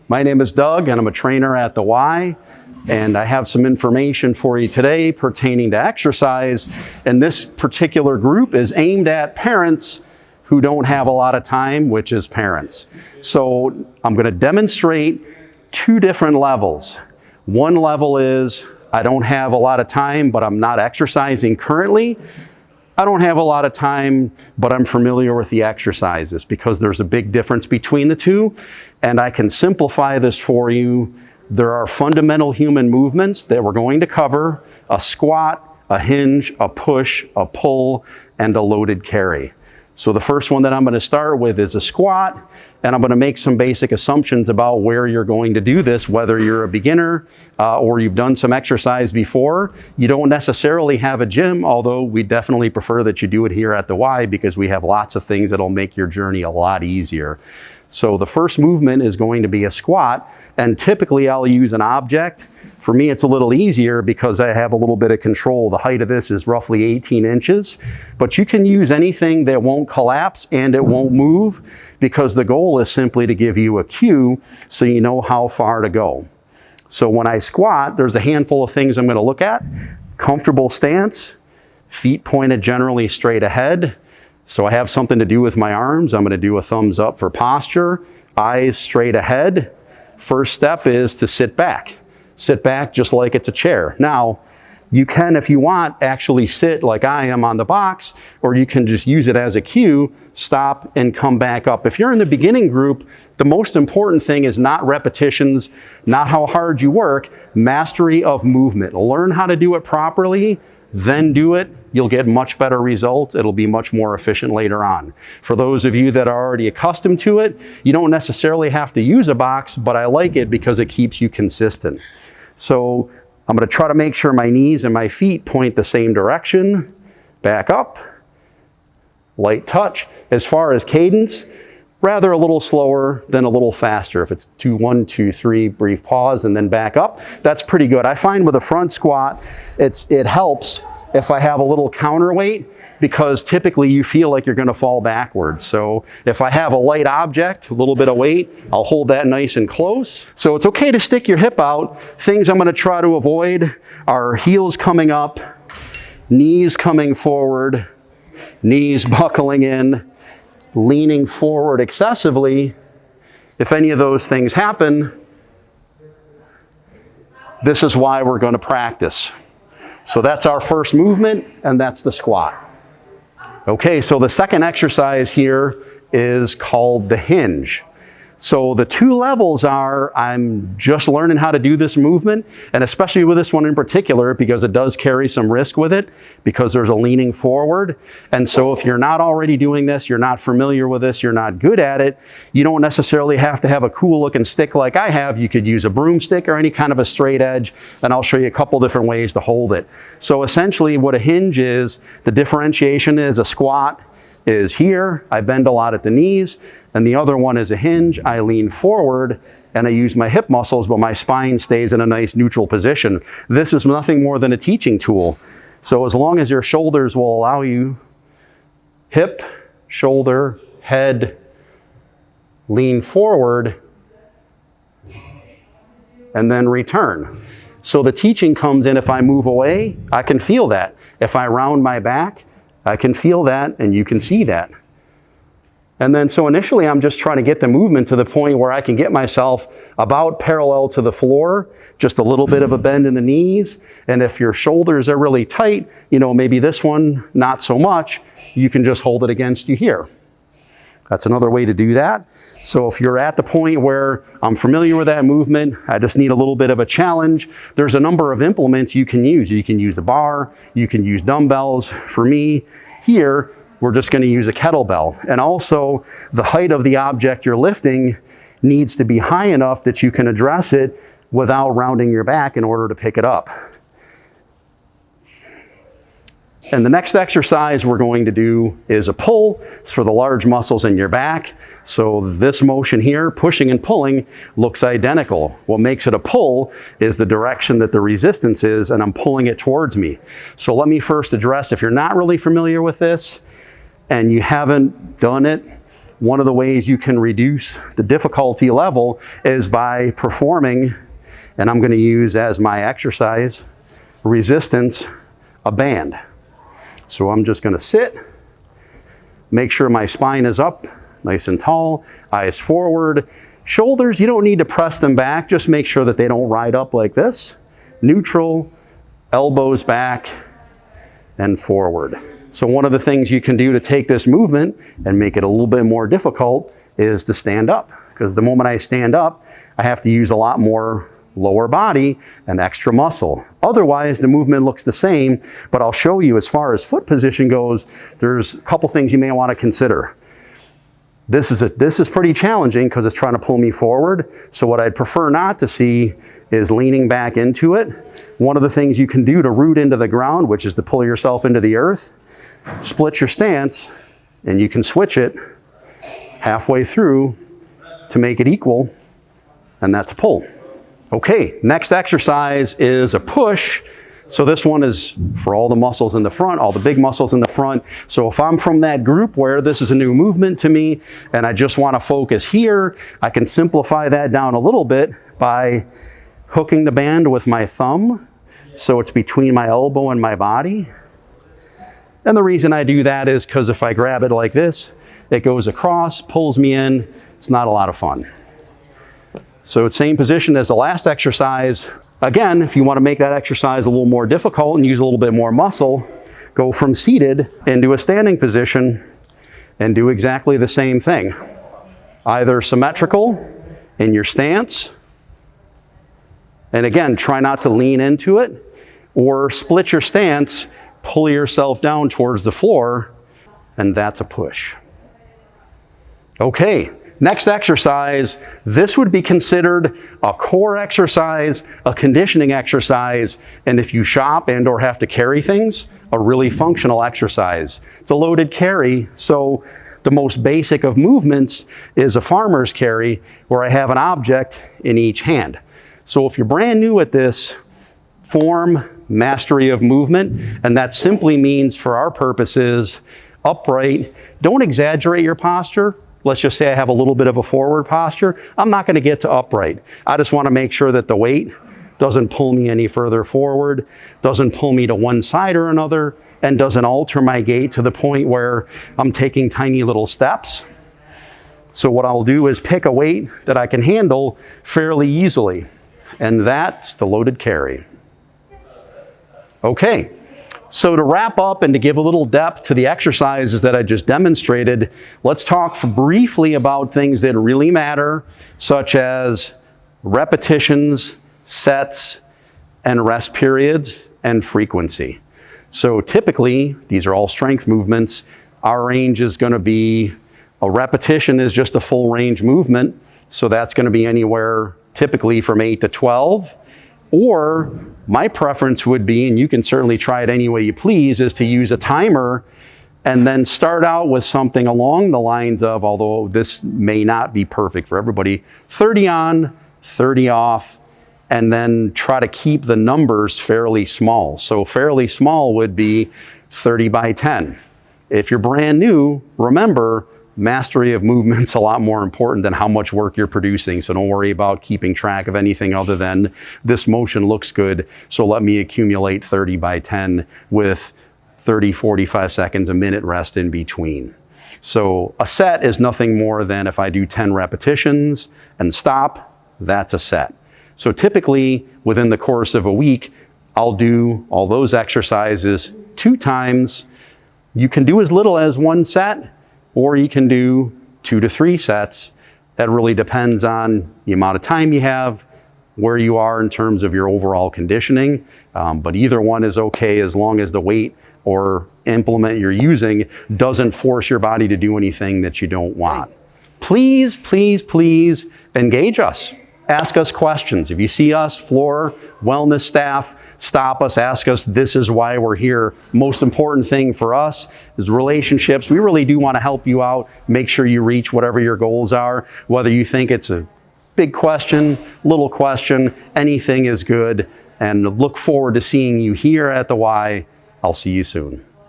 My name is Doug and I'm a trainer at the Y, and I have some information for you today pertaining to exercise. And this particular group is aimed at parents who don't have a lot of time, which is parents. So I'm going to demonstrate two different levels. One level is I don't have a lot of time, but I'm not exercising currently. I don't have a lot of time, but I'm familiar with the exercises, because there's a big difference between the two. And I can simplify this for you. There are fundamental human movements that we're going to cover: a squat, a hinge, a push, a pull, and a loaded carry. So the first one that I'm going to start with is a squat, and I'm going to make some basic assumptions about where you're going to do this, whether you're a beginner or you've done some exercise before. You don't necessarily have a gym, although we definitely prefer that you do it here at the Y, because we have lots of things that'll make your journey a lot easier. So the first movement is going to be a squat, and typically I'll use an object. For me, it's a little easier because I have a little bit of control. The height of this is roughly 18 inches, but you can use anything that won't collapse and it won't move, because the goal is simply to give you a cue so you know how far to go. So when I squat, there's a handful of things I'm going to look at. Comfortable stance, feet pointed generally straight ahead. So I have something to do with my arms. I'm going to do a thumbs up for posture, eyes straight ahead. First step is to sit back. Sit back just like it's a chair. Now, you can, if you want, actually sit like I am on the box, or you can just use it as a cue, stop and come back up. If you're in the beginning group, the most important thing is not repetitions, not how hard you work, mastery of movement. Learn how to do it properly, then do it. You'll get much better results. It'll be much more efficient later on. For those of you that are already accustomed to it, you don't necessarily have to use a box, but I like it because it keeps you consistent. So I'm going to try to make sure my knees and my feet point the same direction. Back up. Light touch. As far as cadence, rather a little slower than a little faster. If it's 2, 1, 2, 3, brief pause, and then back up, that's pretty good. I find with a front squat, it helps if I have a little counterweight, because typically you feel like you're going to fall backwards. So if I have a light object, a little bit of weight, I'll hold that nice and close. So it's okay to stick your hip out. Things I'm going to try to avoid are heels coming up, knees coming forward, knees buckling in, leaning forward excessively. If any of those things happen, this is why we're going to practice. So that's our first movement, and that's the squat. Okay, so the second exercise here is called the hinge. So the two levels are, I'm just learning how to do this movement, and especially with this one in particular, because it does carry some risk with it, because there's a leaning forward. And so if you're not already doing this, you're not familiar with this, you're not good at it, you don't necessarily have to have a cool looking stick like I have. You could use a broomstick or any kind of a straight edge, and I'll show you a couple different ways to hold it. So essentially what a hinge is, the differentiation is a squat is here, I bend a lot at the knees, and the other one is a hinge. I lean forward and I use my hip muscles, but my spine stays in a nice neutral position. This is nothing more than a teaching tool. So as long as your shoulders will allow you, hip, shoulder, head, lean forward, and then return. So the teaching comes in, if I move away, I can feel that. If I round my back, I can feel that, and you can see that. And then so initially I'm just trying to get the movement to the point where I can get myself about parallel to the floor, just a little bit of a bend in the knees. And if your shoulders are really tight, maybe this one, not so much, you can just hold it against you here. That's another way to do that. So if you're at the point where I'm familiar with that movement, I just need a little bit of a challenge, there's a number of implements you can use. You can use a bar, you can use dumbbells. For me, here, we're just going to use a kettlebell. And also, the height of the object you're lifting needs to be high enough that you can address it without rounding your back in order to pick it up. And the next exercise we're going to do is a pull. It's for the large muscles in your back. So this motion here, pushing and pulling, looks identical. What makes it a pull is the direction that the resistance is, and I'm pulling it towards me. So let me first address, if you're not really familiar with this and you haven't done it, one of the ways you can reduce the difficulty level is by performing, and I'm going to use as my exercise resistance, a band. So I'm just going to sit, make sure my spine is up, nice and tall, eyes forward. Shoulders, you don't need to press them back, just make sure that they don't ride up like this. Neutral, elbows back and forward. So one of the things you can do to take this movement and make it a little bit more difficult is to stand up. Because the moment I stand up, I have to use a lot more lower body and extra muscle. Otherwise, the movement looks the same, but I'll show you as far as foot position goes, there's a couple things you may want to consider. This is pretty challenging because it's trying to pull me forward. So what I'd prefer not to see is leaning back into it. One of the things you can do to root into the ground, which is to pull yourself into the earth, split your stance, and you can switch it halfway through to make it equal, and that's a pull. Okay, next exercise is a push. So this one is for all the muscles in the front, all the big muscles in the front. So if I'm from that group where this is a new movement to me and I just want to focus here, I can simplify that down a little bit by hooking the band with my thumb so it's between my elbow and my body. And the reason I do that is because if I grab it like this, it goes across, pulls me in. It's not a lot of fun. So it's same position as the last exercise. Again, if you want to make that exercise a little more difficult and use a little bit more muscle, go from seated into a standing position and do exactly the same thing. Either symmetrical in your stance, and again, try not to lean into it, or split your stance, pull yourself down towards the floor, and that's a push. Okay. Next exercise, this would be considered a core exercise, a conditioning exercise, and if you shop and or have to carry things, a really functional exercise. It's a loaded carry, so the most basic of movements is a farmer's carry where I have an object in each hand. So if you're brand new at this, form mastery of movement, and that simply means for our purposes, upright. Don't exaggerate your posture. Let's just say I have a little bit of a forward posture. I'm not going to get to upright. I just want to make sure that the weight doesn't pull me any further forward, doesn't pull me to one side or another, and doesn't alter my gait to the point where I'm taking tiny little steps. So what I'll do is pick a weight that I can handle fairly easily. And that's the loaded carry. Okay. So to wrap up and to give a little depth to the exercises that I just demonstrated, let's talk briefly about things that really matter, such as repetitions, sets, and rest periods, and frequency. So typically, these are all strength movements. Our range is going to be, a repetition is just a full range movement. So that's going to be anywhere typically from 8 to 12. Or my preference would be, and you can certainly try it any way you please, is to use a timer and then start out with something along the lines of, although this may not be perfect for everybody, 30 on, 30 off, and then try to keep the numbers fairly small. So fairly small would be 30 by 10. If you're brand new, remember, mastery of movement's a lot more important than how much work you're producing. So don't worry about keeping track of anything other than this motion looks good, so let me accumulate 30 by 10 with 30, 45 seconds, a minute rest in between. So a set is nothing more than if I do 10 repetitions and stop, that's a set. So typically within the course of a week, I'll do all those exercises 2 times. You can do as little as 1 set, or you can do 2 to 3 sets. That really depends on the amount of time you have, where you are in terms of your overall conditioning. But either one is okay as long as the weight or implement you're using doesn't force your body to do anything that you don't want. Please, please, please engage us. Ask us questions. If you see us, floor, wellness staff, stop us, ask us, this is why we're here. Most important thing for us is relationships. We really do want to help you out, make sure you reach whatever your goals are. Whether you think it's a big question, little question, anything is good. And look forward to seeing you here at the Y. I'll see you soon.